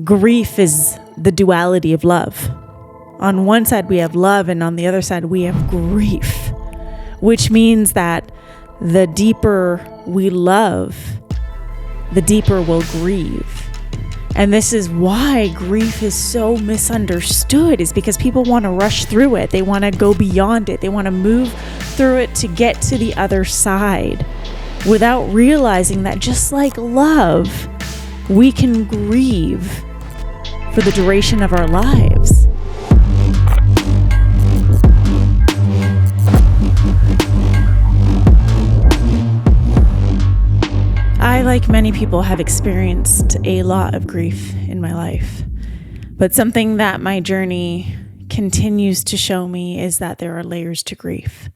grief is the duality of love. On one side we have love, and on the other side we have grief, which means that the deeper we love, the deeper we'll grieve. And this is why grief is so misunderstood, is because people want to rush through it. They want to go beyond it. They want to move through it to get to the other side without realizing that just like love, we can grieve for the duration of our lives. I, like many people, have experienced a lot of grief in my life. But something that my journey continues to show me is that there are layers to grief.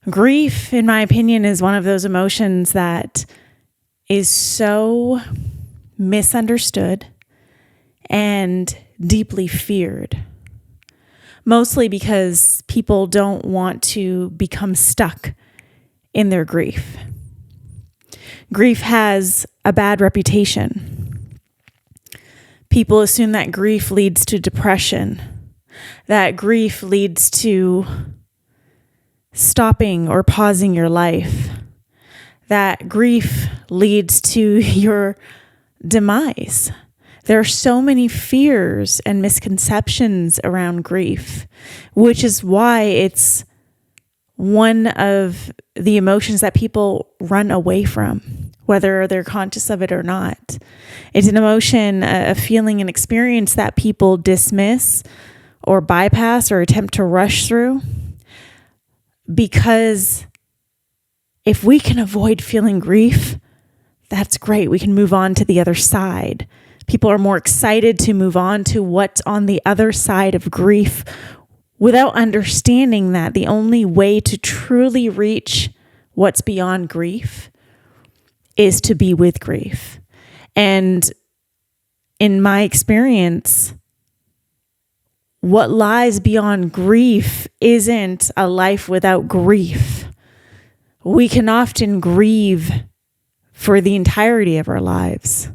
Grief, in my opinion, is one of those emotions that is so misunderstood and deeply feared. Mostly because people don't want to become stuck in their grief. Grief has a bad reputation. People assume that grief leads to depression, that grief leads to stopping or pausing your life, that grief leads to your demise. There are so many fears and misconceptions around grief, which is why it's one of the emotions that people run away from, whether they're conscious of it or not. It's an emotion, a feeling, an experience that people dismiss or bypass or attempt to rush through. Because if we can avoid feeling grief, that's great. We can move on to the other side. People are more excited to move on to what's on the other side of grief, without understanding that the only way to truly reach what's beyond grief is to be with grief. And in my experience, what lies beyond grief isn't a life without grief. We can often grieve for the entirety of our lives,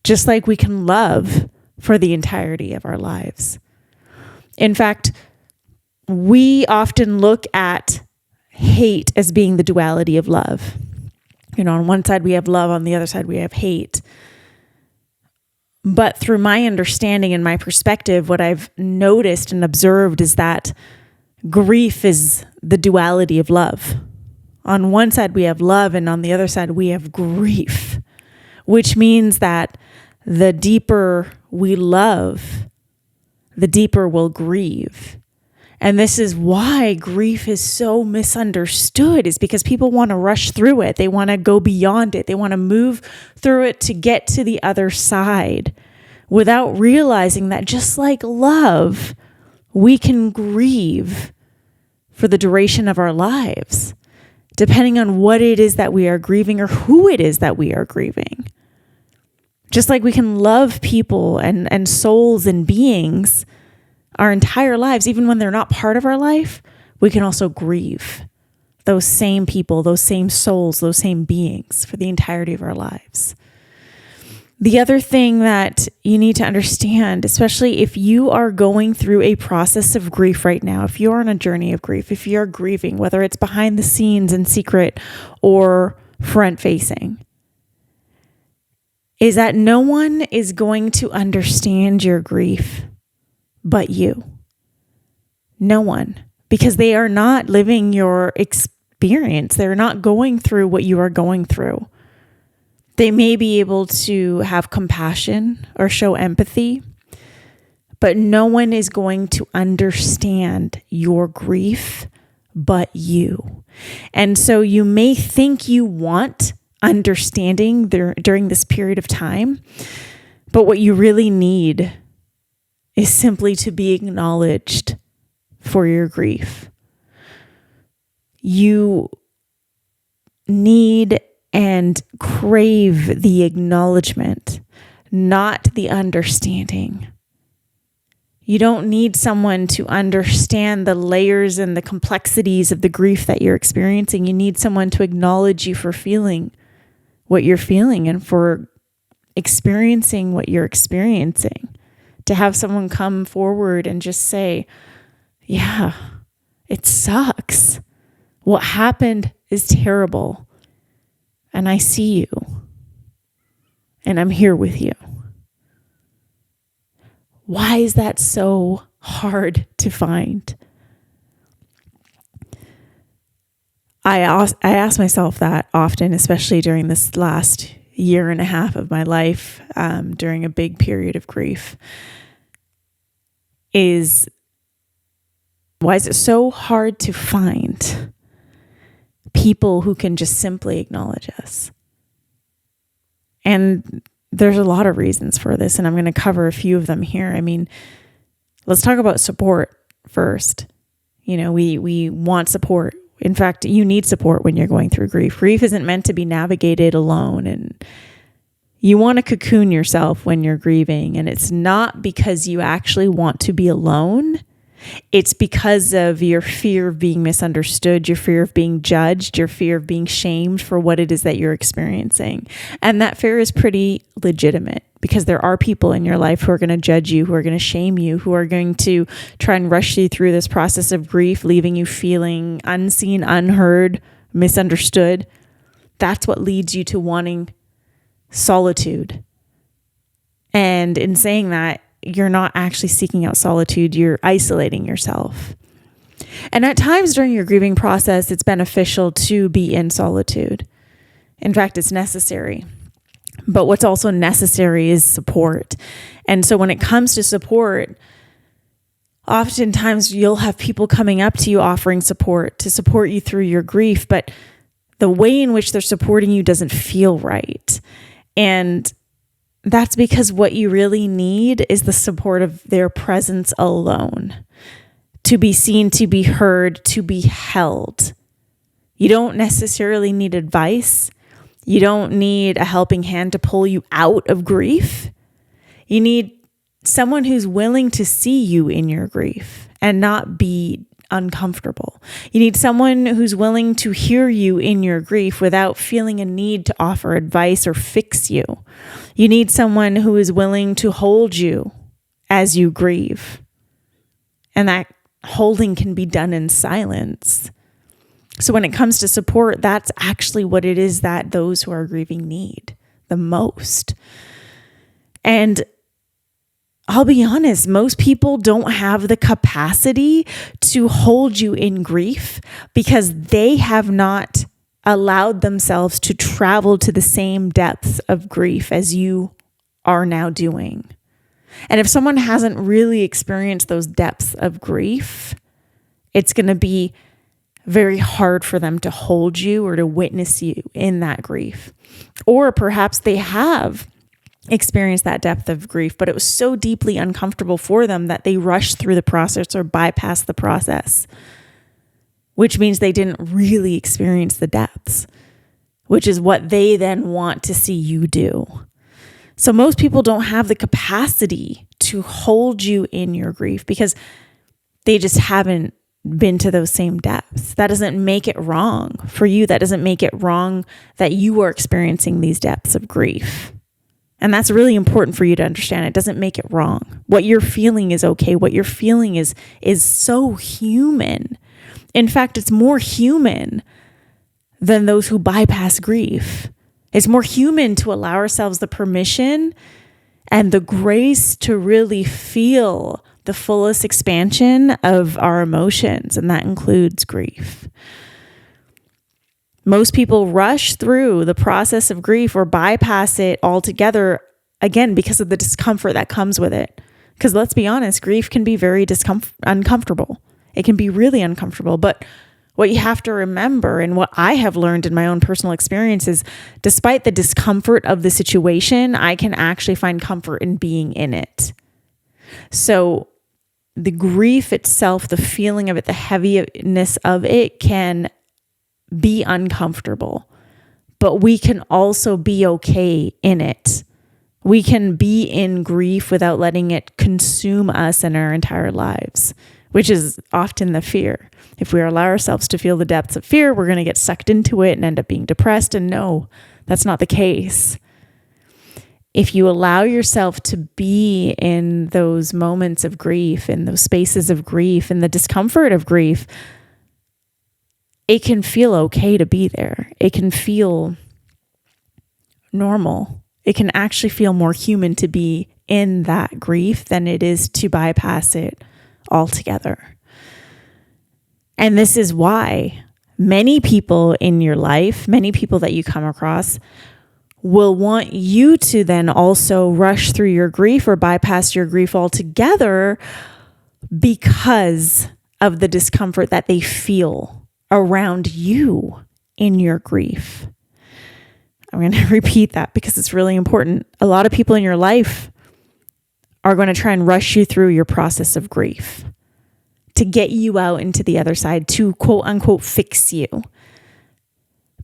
just like we can love for the entirety of our lives. In fact, we often look at hate as being the duality of love. On one side we have love, on the other side we have hate. But through my understanding and my perspective, what I've noticed and observed is that grief is the duality of love. On one side we have love, and on the other side we have grief, which means that the deeper we love, the deeper we'll grieve. And this is why grief is so misunderstood, is because people want to rush through it. They want to go beyond it. They want to move through it to get to the other side without realizing that just like love, we can grieve for the duration of our lives, depending on what it is that we are grieving or who it is that we are grieving. Just like we can love people and souls and beings our entire lives, even when they're not part of our life, we can also grieve those same people, those same souls, those same beings for the entirety of our lives. The other thing that you need to understand, especially if you are going through a process of grief right now, if you're on a journey of grief, if you're grieving, whether it's behind the scenes in secret or front facing, is that no one is going to understand your grief but you. No one. Because they are not living your experience. They're not going through what you are going through. They may be able to have compassion or show empathy, but no one is going to understand your grief but you. And so you may think you want understanding during this period of time, but what you really need is simply to be acknowledged for your grief. You need and crave the acknowledgement, not the understanding. You don't need someone to understand the layers and the complexities of the grief that you're experiencing. You need someone to acknowledge you for feeling what you're feeling and for experiencing what you're experiencing. To have someone come forward and just say, yeah, it sucks. What happened is terrible. And I see you. And I'm here with you. Why is that so hard to find? I ask myself that often, especially during this last year and a half of my life, during a big period of grief, is why is it so hard to find people who can just simply acknowledge us? And there's a lot of reasons for this, and I'm going to cover a few of them here. I mean, let's talk about support first. You know, we want support. In fact, you need support when you're going through grief. Grief isn't meant to be navigated alone, and you want to cocoon yourself when you're grieving. And it's not because you actually want to be alone. It's because of your fear of being misunderstood, your fear of being judged, your fear of being shamed for what it is that you're experiencing. And that fear is pretty legitimate because there are people in your life who are going to judge you, who are going to shame you, who are going to try and rush you through this process of grief, leaving you feeling unseen, unheard, misunderstood. That's what leads you to wanting solitude. And in saying that, you're not actually seeking out solitude, you're isolating yourself. And at times during your grieving process, it's beneficial to be in solitude. In fact, it's necessary. But what's also necessary is support. And so when it comes to support, oftentimes you'll have people coming up to you offering support to support you through your grief, but the way in which they're supporting you doesn't feel right. And that's because what you really need is the support of their presence alone. To be seen, to be heard, to be held. You don't necessarily need advice. You don't need a helping hand to pull you out of grief. You need someone who's willing to see you in your grief and not be uncomfortable. You need someone who's willing to hear you in your grief without feeling a need to offer advice or fix you. You need someone who is willing to hold you as you grieve. And that holding can be done in silence. So when it comes to support, that's actually what it is that those who are grieving need the most. And I'll be honest, most people don't have the capacity to hold you in grief because they have not allowed themselves to travel to the same depths of grief as you are now doing. And if someone hasn't really experienced those depths of grief, it's going to be very hard for them to hold you or to witness you in that grief. Or perhaps they have experienced that depth of grief, but it was so deeply uncomfortable for them that they rushed through the process or bypassed the process, which means they didn't really experience the depths, which is what they then want to see you do. So most people don't have the capacity to hold you in your grief because they just haven't been to those same depths. That doesn't make it wrong for you. That doesn't make it wrong that you are experiencing these depths of grief. And that's really important for you to understand. It doesn't make it wrong. What you're feeling is okay. What you're feeling is so human. In fact, it's more human than those who bypass grief. It's more human to allow ourselves the permission and the grace to really feel the fullest expansion of our emotions, and that includes grief. Most people rush through the process of grief or bypass it altogether, again, because of the discomfort that comes with it. Because let's be honest, grief can be very uncomfortable. It can be really uncomfortable. But what you have to remember, and what I have learned in my own personal experience, is despite the discomfort of the situation, I can actually find comfort in being in it. So the grief itself, the feeling of it, the heaviness of it can be uncomfortable, but we can also be okay in it. We can be in grief without letting it consume us and our entire lives, which is often the fear. If we allow ourselves to feel the depths of fear, we're going to get sucked into it and end up being depressed. And no, that's not the case. if you allow yourself to be in those moments of grief, in those spaces of grief, in the discomfort of grief, it can feel okay to be there. It can feel normal. It can actually feel more human to be in that grief than it is to bypass it altogether. And this is why many people in your life, many people that you come across, will want you to then also rush through your grief or bypass your grief altogether because of the discomfort that they feel around you in your grief. I'm going to repeat that because it's really important. A lot of people in your life are going to try and rush you through your process of grief to get you out into the other side, to quote unquote fix you,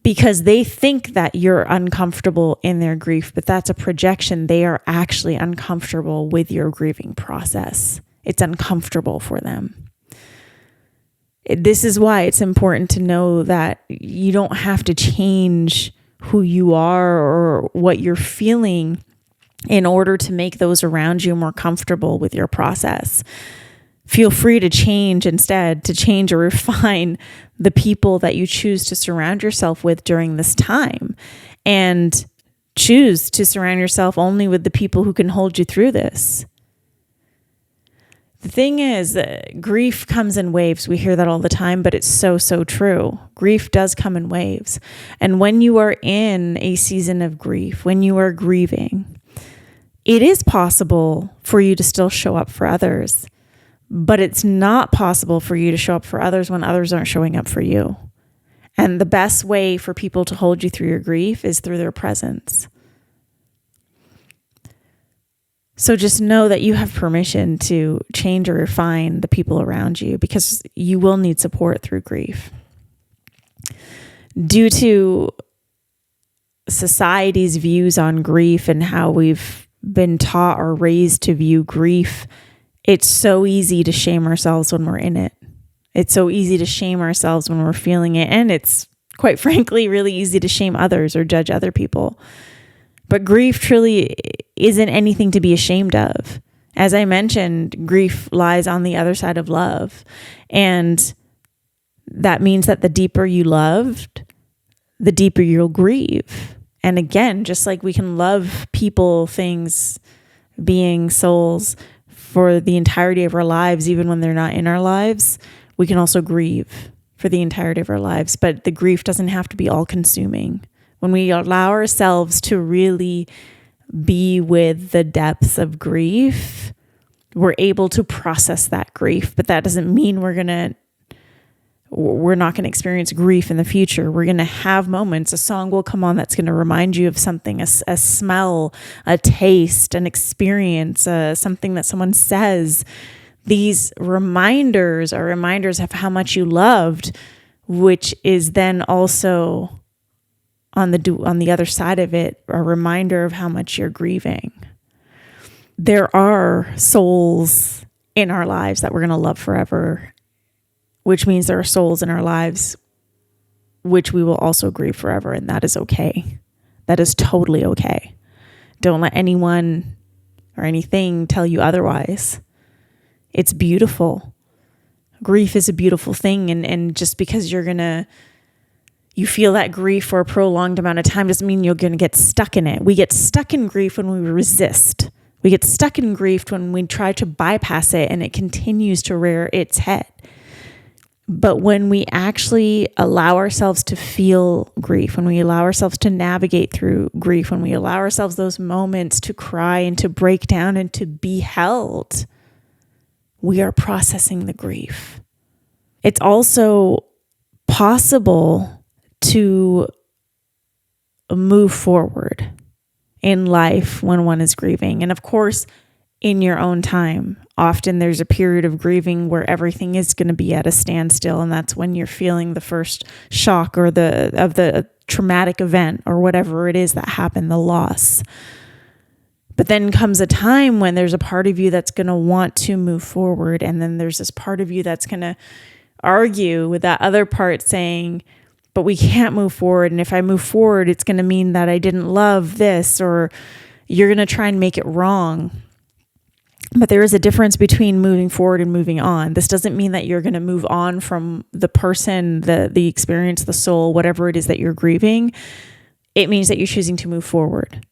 because they think that you're uncomfortable in their grief, but that's a projection. They are actually uncomfortable with your grieving process. It's uncomfortable for them. This is why it's important to know that you don't have to change who you are or what you're feeling in order to make those around you more comfortable with your process. Feel free to change instead, to change or refine the people that you choose to surround yourself with during this time, and choose to surround yourself only with the people who can hold you through this. The thing is, grief comes in waves. We hear that all the time, but it's so, so true. Grief does come in waves. And when you are in a season of grief, when you are grieving, it is possible for you to still show up for others. But it's not possible for you to show up for others when others aren't showing up for you. And the best way for people to hold you through your grief is through their presence. So just know that you have permission to change or refine the people around you, because you will need support through grief. Due to society's views on grief and how we've been taught or raised to view grief, it's so easy to shame ourselves when we're in it. It's so easy to shame ourselves when we're feeling it. And it's, quite frankly, really easy to shame others or judge other people. But grief truly isn't anything to be ashamed of. As I mentioned, grief lies on the other side of love. And that means that the deeper you loved, the deeper you'll grieve. And again, just like we can love people, things, beings, souls, for the entirety of our lives, even when they're not in our lives, we can also grieve for the entirety of our lives. But the grief doesn't have to be all-consuming. When we allow ourselves to really be with the depths of grief, we're able to process that grief. But that doesn't mean we're not going to experience grief in the future. We're going to have moments. A song will come on that's going to remind you of something, a smell, a taste, an experience, something that someone says. These reminders are reminders of how much you loved, which is then also on the other side of it, a reminder of how much you're grieving. There are souls in our lives that we're going to love forever, which means there are souls in our lives which we will also grieve forever, and that is okay. That is totally okay. Don't let anyone or anything tell you otherwise. It's beautiful. Grief is a beautiful thing, and just because you feel that grief for a prolonged amount of time doesn't mean you're going to get stuck in it. We get stuck in grief when we resist. We get stuck in grief when we try to bypass it and it continues to rear its head. But when we actually allow ourselves to feel grief, when we allow ourselves to navigate through grief, when we allow ourselves those moments to cry and to break down and to be held, we are processing the grief. It's also possible to move forward in life when one is grieving. And of course, in your own time. Often there's a period of grieving where everything is going to be at a standstill, and that's when you're feeling the first shock or the traumatic event or whatever it is that happened, the loss. But then comes a time when there's a part of you that's going to want to move forward, and then there's this part of you that's going to argue with that other part saying, but we can't move forward, and if I move forward, it's going to mean that I didn't love this, or you're going to try and make it wrong. But there is a difference between moving forward and moving on. This doesn't mean that you're going to move on from the person, the experience, the soul, whatever it is that you're grieving. It means that you're choosing to move forward.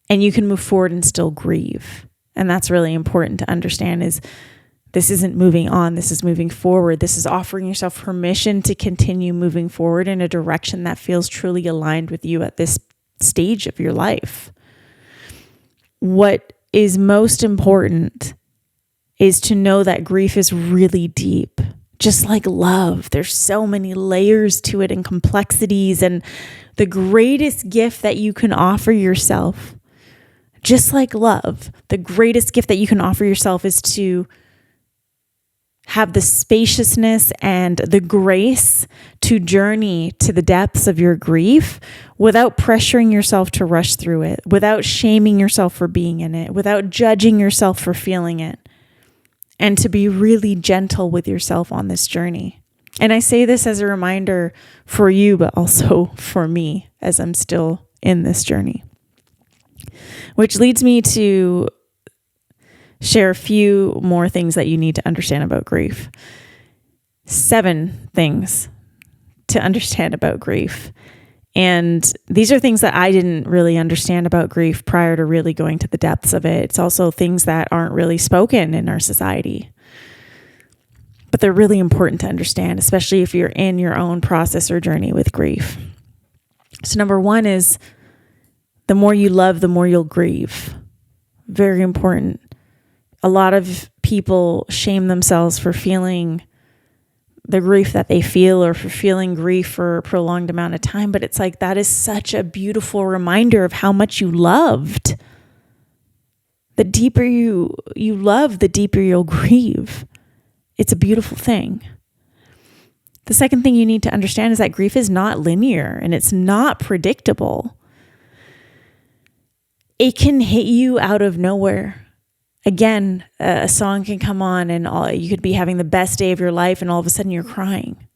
And you can move forward and still grieve. And that's really important to understand, is this isn't moving on. This is moving forward. This is offering yourself permission to continue moving forward in a direction that feels truly aligned with you at this stage of your life. What is most important is to know that grief is really deep. Just like love, there's so many layers to it and complexities. And the greatest gift that you can offer yourself, just like love, the greatest gift that you can offer yourself is to have the spaciousness and the grace to journey to the depths of your grief without pressuring yourself to rush through it, without shaming yourself for being in it, without judging yourself for feeling it, and to be really gentle with yourself on this journey. And I say this as a reminder for you, but also for me as I'm still in this journey. Which leads me to share a few more things that you need to understand about grief. 7 things to understand about grief. And these are things that I didn't really understand about grief prior to really going to the depths of it. It's also things that aren't really spoken in our society. But they're really important to understand, especially if you're in your own process or journey with grief. So number 1 is, the more you love, the more you'll grieve. Very important. A lot of people shame themselves for feeling the grief that they feel, or for feeling grief for a prolonged amount of time. But it's like, that is such a beautiful reminder of how much you loved. The deeper you love, the deeper you'll grieve. It's a beautiful thing. The second thing you need to understand is that grief is not linear and it's not predictable. It can hit you out of nowhere. Again, a song can come on and you could be having the best day of your life and all of a sudden you're crying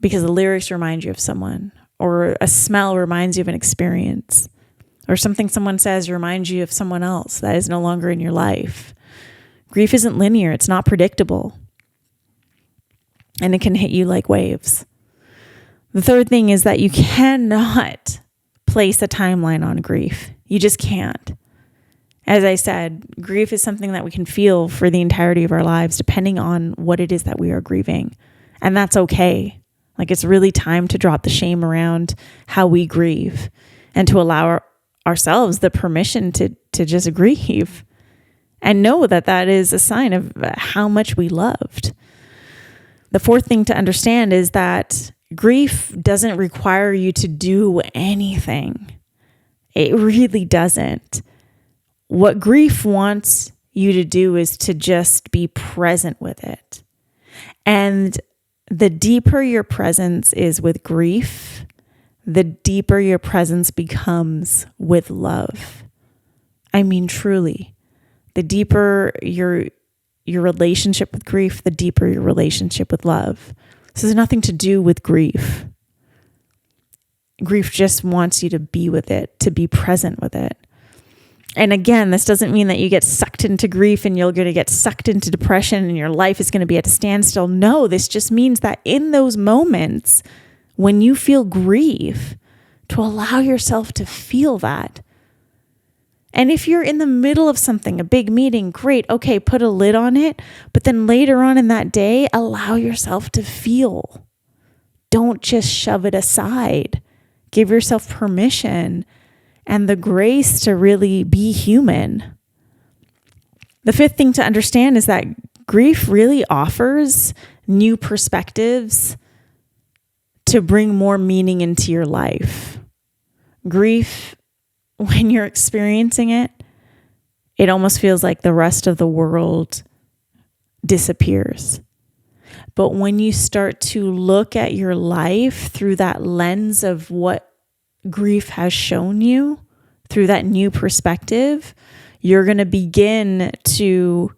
because the lyrics remind you of someone, or a smell reminds you of an experience, or something someone says reminds you of someone else that is no longer in your life. Grief isn't linear. It's not predictable. And it can hit you like waves. The third thing is that you cannot place a timeline on grief. You just can't. As I said, grief is something that we can feel for the entirety of our lives, depending on what it is that we are grieving. And that's okay. Like, it's really time to drop the shame around how we grieve and to allow ourselves the permission to just grieve and know that that is a sign of how much we loved. The fourth thing to understand is that grief doesn't require you to do anything. It really doesn't. What grief wants you to do is to just be present with it. And the deeper your presence is with grief, the deeper your presence becomes with love. I mean, truly, the deeper your relationship with grief, the deeper your relationship with love. This has nothing to do with grief. Grief just wants you to be with it, to be present with it. And again, this doesn't mean that you get sucked into grief and you're going to get sucked into depression and your life is going to be at a standstill. No, this just means that in those moments when you feel grief, to allow yourself to feel that. And if you're in the middle of something, a big meeting, great. Okay, put a lid on it. But then later on in that day, allow yourself to feel. Don't just shove it aside. Give yourself permission and the grace to really be human. The fifth thing to understand is that grief really offers new perspectives to bring more meaning into your life. Grief, when you're experiencing it, it almost feels like the rest of the world disappears. But when you start to look at your life through that lens of what grief has shown you, through that new perspective, you're going to begin to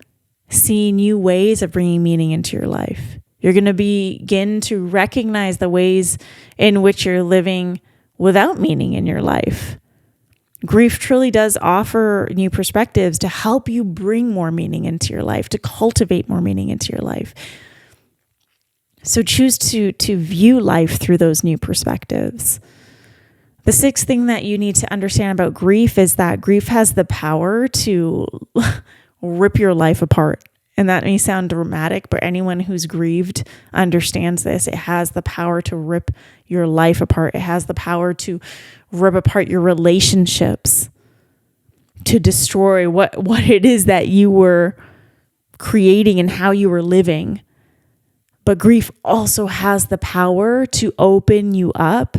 see new ways of bringing meaning into your life. You're going to begin to recognize the ways in which you're living without meaning in your life. Grief truly does offer new perspectives to help you bring more meaning into your life, to cultivate more meaning into your life. So choose to view life through those new perspectives. The sixth thing that you need to understand about grief is that grief has the power to rip your life apart. And that may sound dramatic, but anyone who's grieved understands this. It has the power to rip your life apart. It has the power to rip apart your relationships, to destroy what it is that you were creating and how you were living. But grief also has the power to open you up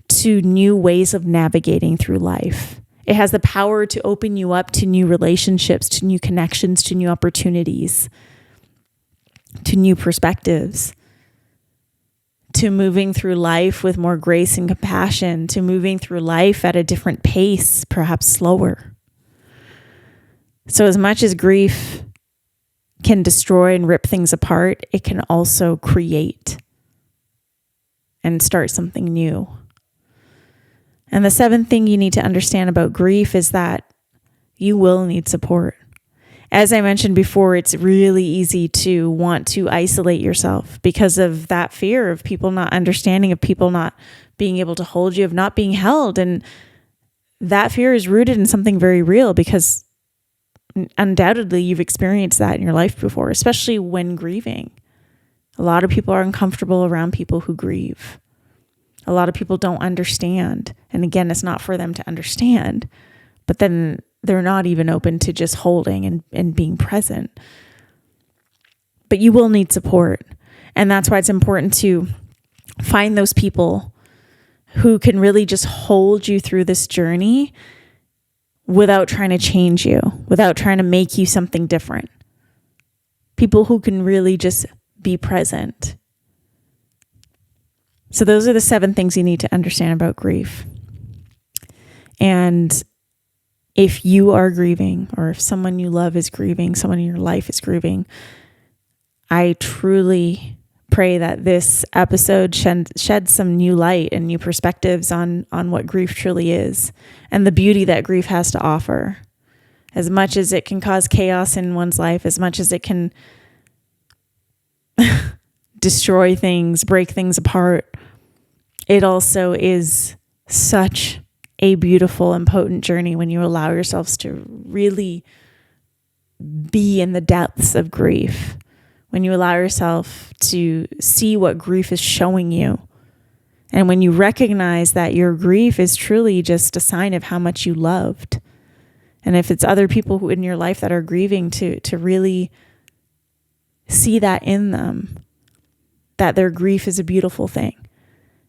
to new ways of navigating through life. It has the power to open you up to new relationships, to new connections, to new opportunities, to new perspectives, to moving through life with more grace and compassion, to moving through life at a different pace, perhaps slower. So as much as grief can destroy and rip things apart, it can also create and start something new. And the seventh thing you need to understand about grief is that you will need support. As I mentioned before, it's really easy to want to isolate yourself because of that fear of people not understanding, of people not being able to hold you, of not being held. And that fear is rooted in something very real because undoubtedly you've experienced that in your life before, especially when grieving. A lot of people are uncomfortable around people who grieve. A lot of people don't understand. And again, it's not for them to understand, but then they're not even open to just holding and being present. But you will need support. And that's why it's important to find those people who can really just hold you through this journey without trying to change you, without trying to make you something different. People who can really just be present. So those are the 7 things you need to understand about grief. And if you are grieving, or if someone you love is grieving, someone in your life is grieving, I truly pray that this episode sheds some new light and new perspectives on what grief truly is and the beauty that grief has to offer. As much as it can cause chaos in one's life, as much as it can destroy things, break things apart, it also is such a beautiful and potent journey when you allow yourselves to really be in the depths of grief, when you allow yourself to see what grief is showing you. And when you recognize that your grief is truly just a sign of how much you loved. And if it's other people who in your life that are grieving, to really see that in them, that their grief is a beautiful thing.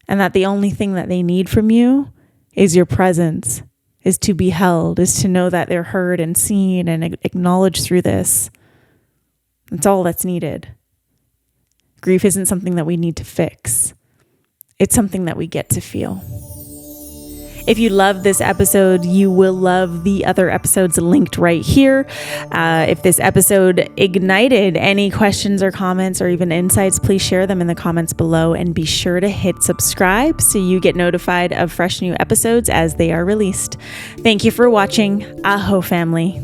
And that the only thing that they need from you is your presence, is to be held, is to know that they're heard and seen and acknowledged through this. That's all that's needed. Grief isn't something that we need to fix. It's something that we get to feel. If you love this episode, you will love the other episodes linked right here. If this episode ignited any questions or comments or even insights, please share them in the comments below and be sure to hit subscribe so you get notified of fresh new episodes as they are released. Thank you for watching. Aho family.